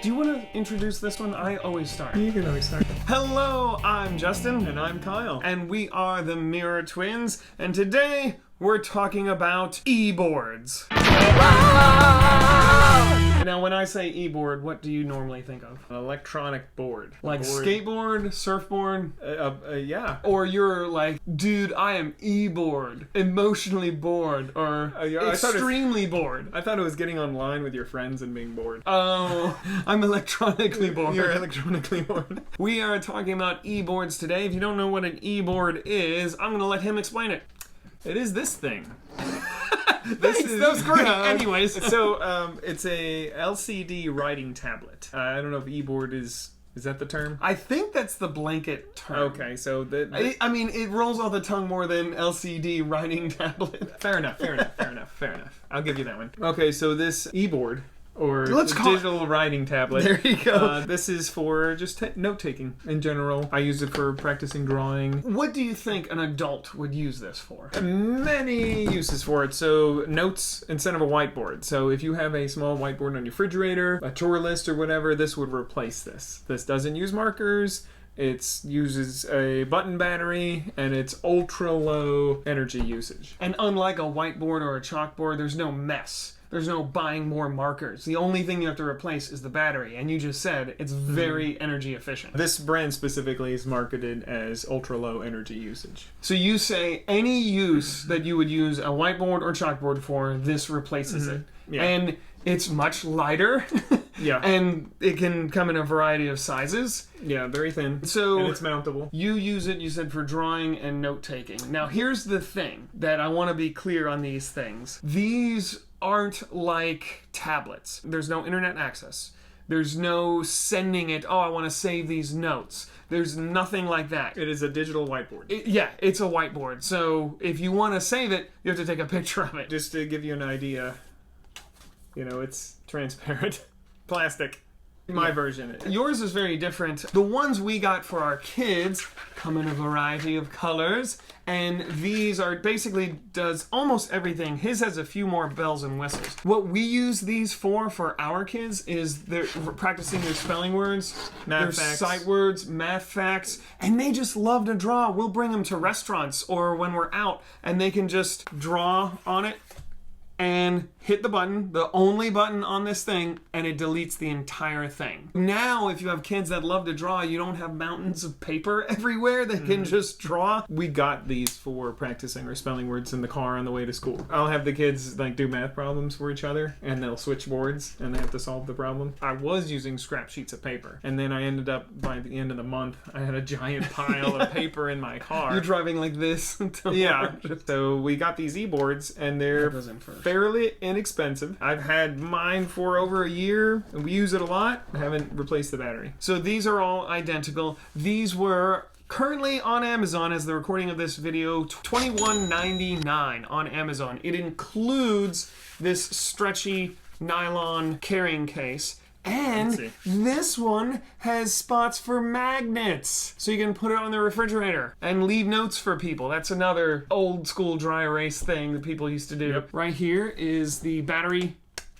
Do you want to introduce this one? I always start. You can always start. Hello, I'm Justin. And I'm Kyle. And we are the Mirror Twins. And today we're talking about e-boards. Now, when I say e-board, what do you normally think of? An electronic board. Like skateboard, surfboard? Yeah. Or you're like, dude, I am e-board, emotionally bored, or extremely bored. I thought it was getting online with your friends and being bored. Oh, I'm electronically bored. You're electronically bored. We are talking about e-boards today. If you don't know what an e-board is, I'm going to let him explain it. It is this thing. That was great. Anyways, so it's a LCD writing tablet. I don't know if e-board is that the term? I think that's the blanket term. Okay, so I mean, it rolls off the tongue more than LCD writing tablet. Fair enough. I'll give you that one. Okay, so this e-board, or digital writing tablet. There you go. This is for just note-taking in general. I use it for practicing drawing. What do you think an adult would use this for? Many uses for it. So notes instead of a whiteboard. So if you have a small whiteboard on your refrigerator, a chore list or whatever, this would replace this. This doesn't use markers. It uses a button battery, and it's ultra low energy usage. And unlike a whiteboard or a chalkboard, there's no mess. There's no buying more markers. The only thing you have to replace is the battery, and you just said it's very energy efficient. This brand specifically is marketed as ultra low energy usage. So you say any use that you would use a whiteboard or chalkboard for, this replaces it. Yeah. And it's much lighter. Yeah. And it can come in a variety of sizes. Yeah, very thin. So and it's mountable. You use it, you said, for drawing and note-taking. Now, here's the thing that I want to be clear on these things. These aren't like tablets. There's no internet access. There's no sending it, I want to save these notes. There's nothing like that. It is a digital whiteboard. It's a whiteboard. So if you want to save it, you have to take a picture of it. Just to give you an idea, it's transparent. Plastic. My version. Yours is very different. The ones we got for our kids come in a variety of colors, and these are basically does almost everything. His has a few more bells and whistles. What we use these for our kids is they're practicing their spelling words, their sight words, math facts, and they just love to draw. We'll bring them to restaurants or when we're out, and they can just draw on it and hit the button, the only button on this thing, and it deletes the entire thing. Now, if you have kids that love to draw, you don't have mountains of paper everywhere. They can just draw. We got these for practicing our spelling words in the car on the way to school. I'll have the kids do math problems for each other, and they'll switch boards, and they have to solve the problem. I was using scrap sheets of paper, and then I ended up, by the end of the month, I had a giant pile of paper in my car. You're driving like this. Yeah. So we got these e-boards, and they're fairly inexpensive. I've had mine for over a year, and we use it a lot. I haven't replaced the battery. So these are all identical. These were currently on Amazon as the recording of this video, $21.99 on Amazon. It includes this stretchy nylon carrying case. And this one has spots for magnets. So you can put it on the refrigerator and leave notes for people. That's another old school dry erase thing that people used to do. Yep. Right here is the battery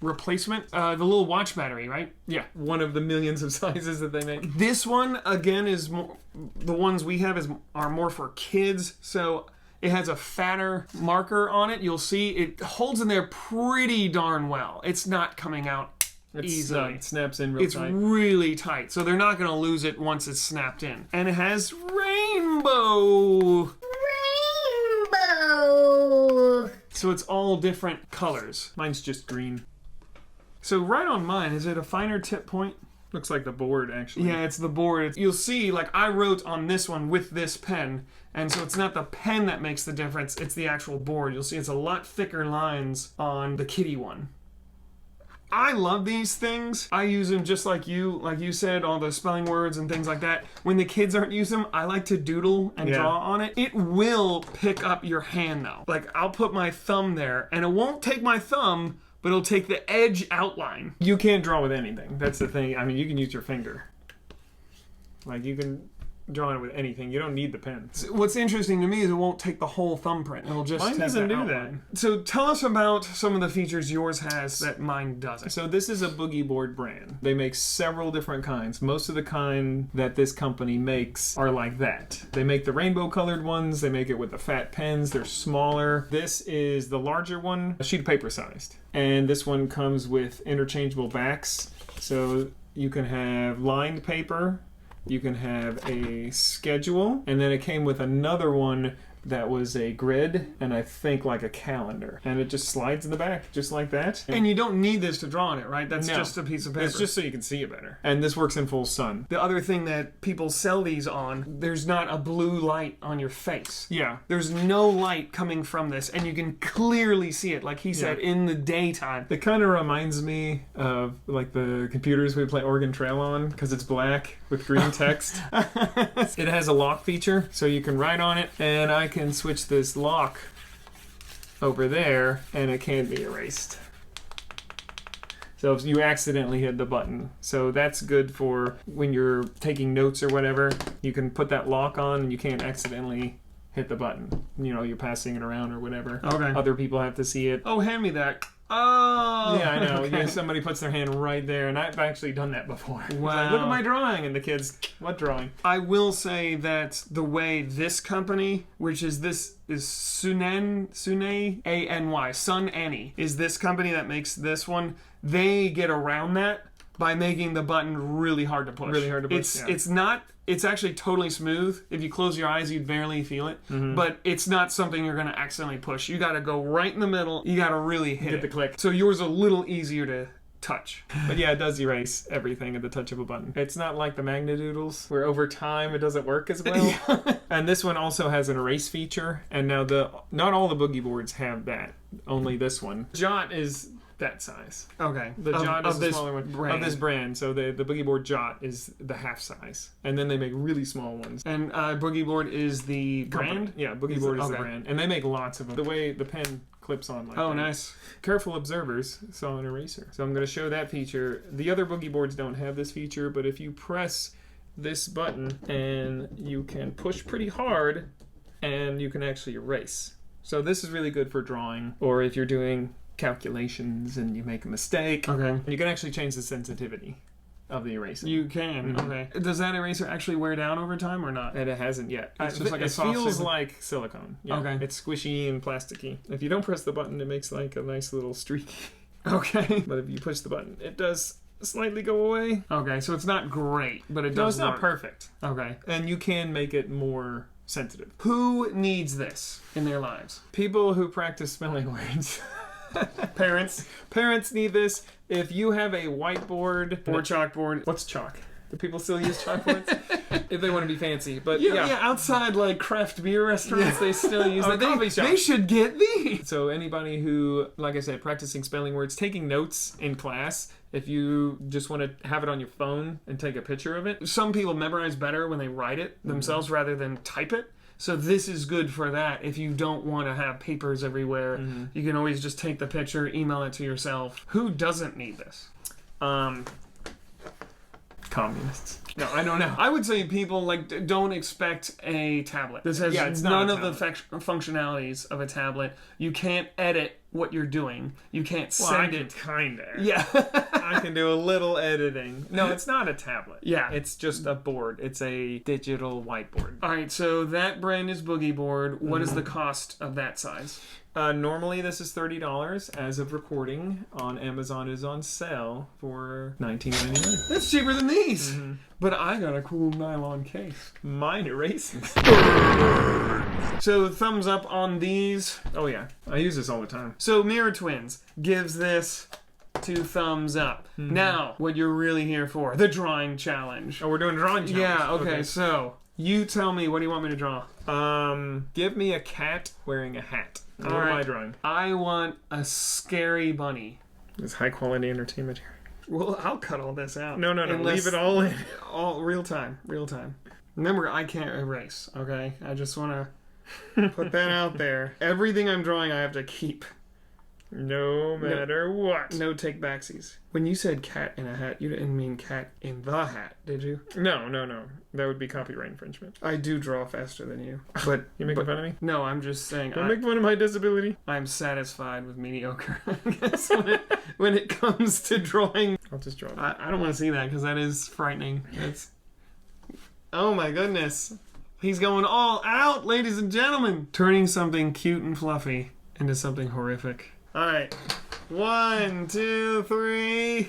replacement, the little watch battery, right? Yeah, one of the millions of sizes that they make. This one, again, is more, the ones we have are more for kids. So it has a fatter marker on it. You'll see it holds in there pretty darn well. It's not coming out easily. It snaps in real tight. It's really tight, so they're not going to lose it once it's snapped in. And it has rainbow. So it's all different colors. Mine's just green. So right on mine, is it a finer tip point? Looks like the board, actually. Yeah, it's the board. You'll see, I wrote on this one with this pen, and so it's not the pen that makes the difference, it's the actual board. You'll see it's a lot thicker lines on the kitty one. I love these things. I use them just like you said, all the spelling words and things like that. When the kids aren't using them, I like to doodle and draw on it. It will pick up your hand though. I'll put my thumb there and it won't take my thumb, but it'll take the edge outline. You can't draw with anything. That's the thing. I mean, you can use your finger. You can drawing it with anything. You don't need the pen. What's interesting to me is it won't take the whole thumbprint. It'll just Mine take doesn't the do outline. So tell us about some of the features yours has that mine doesn't. So this is a Boogie Board brand. They make several different kinds. Most of the kind that this company makes are like that. They make the rainbow colored ones. They make it with the fat pens. They're smaller. This is the larger one, a sheet of paper sized. And this one comes with interchangeable backs. So you can have lined paper, you can have a schedule, and then it came with another one that was a grid and I think like a calendar. And it just slides in the back just like that. And you don't need this to draw on it, right? That's No. just a piece of paper. It's just so you can see it better. And this works in full sun. The other thing that people sell these on, there's not a blue light on your face. Yeah. There's no light coming from this, and you can clearly see it, like he said, in the daytime. It kind of reminds me of like the computers we play Oregon Trail on because it's black with green text. It has a lock feature, so you can write on it, and I can switch this lock over there, and it can be erased. So if you accidentally hit the button. So that's good for when you're taking notes or whatever. You can put that lock on, and you can't accidentally hit the button. You know, you're passing it around or whatever. Okay. Other people have to see it. Oh, hand me that. Oh! Yeah, I know. Okay. Yeah, somebody puts their hand right there, and I've actually done that before. It's Wow. like, look at my drawing, and the kids, what drawing? I will say that the way this company, which is Sunany, A-N-Y, Sun Annie, is this company that makes this one, they get around that by making the button really hard to push. Really hard to push, It's actually totally smooth. If you close your eyes, you'd barely feel it. But it's not something you're going to accidentally push. You got to go right in the middle. You got to really hit Get the it. click. So yours is a little easier to touch. But yeah, it does erase everything at the touch of a button. It's not like the Magnadoodles, where over time it doesn't work as well. And this one also has an erase feature, and now not all the Boogie Boards have that. Only this one. Jot is that size. Okay. The Jot is the this smaller one. brand. Of this brand. So the Boogie Board Jot is the half size. And then they make really small ones. And Boogie Board is the brand? Yeah, Boogie Board is the brand. And they make lots of them. The way the pen clips on like that. Oh, nice. Careful observers saw an eraser. So I'm going to show that feature. The other Boogie Boards don't have this feature, but if you press this button and you can push pretty hard and you can actually erase. So this is really good for drawing, or if you're doing calculations and you make a mistake. Okay. You can actually change the sensitivity of the eraser. You can. Okay. Does that eraser actually wear down over time or not? And it hasn't yet. It's just like a it soft feels silicone. like silicone. Yeah. Okay. It's squishy and plasticky. If you don't press the button, it makes like a nice little streak. Okay. But if you push the button, it does slightly go away. Okay, so it's not great, but it does No, it's not work. perfect. Okay. And you can make it more sensitive. Who needs this in their lives? People who practice spelling words. Parents Parents need this. If you have a whiteboard or chalkboard. what's chalk? Do people still use chalkboards? If they want to be fancy, but Yeah, outside like craft beer restaurants, they still use Or that. coffee shops. They should get these. So anybody who, like I said, practicing spelling words, taking notes in class, if you just want to have it on your phone and take a picture of it. Some people memorize better when they write it themselves rather than type it. So this is good for that. If you don't want to have papers everywhere, you can always just take the picture, email it to yourself. Who doesn't need this? Communists. No, I don't know. I would say people like don't expect a tablet. This has it's not none a of the functionalities of a tablet. You can't edit what you're doing. You can't send it. Kinda. Yeah. I can do a little editing. No, it's not a tablet. Yeah. It's just a board. It's a digital whiteboard. All right, so that brand is Boogie Board. What is the cost of that size? Normally this is $30. As of recording, on Amazon is on sale for $19.99. That's cheaper than these. But I got a cool nylon case. Mine erases. So thumbs up on these. Oh yeah, I use this all the time. So Mirror Twins gives this 2 thumbs up. Now, what you're really here for, the drawing challenge. Oh, we're doing a drawing challenge. Yeah, okay, so you tell me, what do you want me to draw? Give me a cat wearing a hat. What am right. I drawing? I want a scary bunny. There's high quality entertainment here. Well, I'll cut all this out. No, Unless- leave it all in. All real time. Remember, I can't erase, okay? I just want to put that out there. Everything I'm drawing, I have to keep. No matter what. No take backsies. When you said cat in a hat, you didn't mean cat in the hat, did you? No. That would be copyright infringement. I do draw faster than you. But You making fun of me? no, I'm just saying Don't make fun of my disability. I'm satisfied with mediocre, I guess, when it comes to drawing. I'll just draw it. I don't want to see that because that is frightening. It's... Oh my goodness. He's going all out, ladies and gentlemen. Turning something cute and fluffy into something horrific. All right. 1, 2, 3.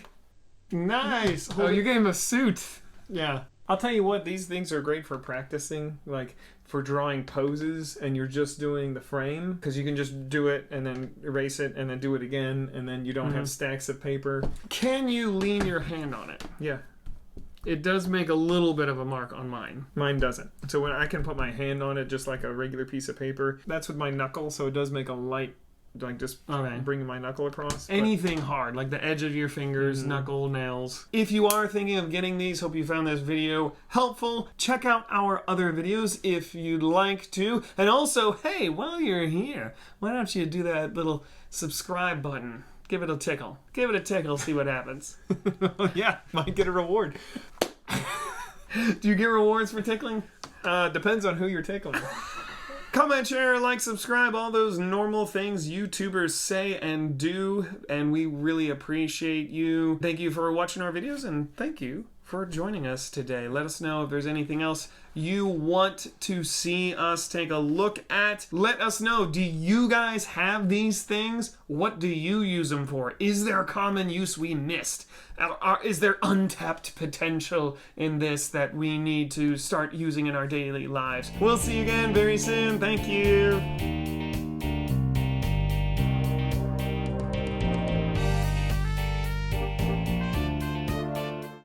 Nice. Oh, you gave him a suit. Yeah. I'll tell you what, these things are great for practicing, like for drawing poses, and you're just doing the frame, because you can just do it and then erase it and then do it again, and then you don't have stacks of paper. Can you lean your hand on it? Yeah. It does make a little bit of a mark on mine. Mine doesn't. So when I can put my hand on it just like a regular piece of paper, that's with my knuckle, so it does make a light, like just bringing my knuckle across. Anything hard, like the edge of your fingers, knuckle, nails. If you are thinking of getting these, hope you found this video helpful. Check out our other videos if you'd like to. And also, hey, while you're here, why don't you do that little subscribe button? Give it a tickle. Give it a tickle, see what happens. Yeah, might get a reward. Do you get rewards for tickling? Depends on who you're tickling. Comment, share, like, subscribe, all those normal things YouTubers say and do, and we really appreciate you. Thank you for watching our videos, and thank you for joining us today. Let us know if there's anything else you want to see us take a look at. Let us know, do you guys have these things? What do you use them for? Is there a common use we missed? Is there untapped potential in this that we need to start using in our daily lives? We'll see you again very soon. Thank you.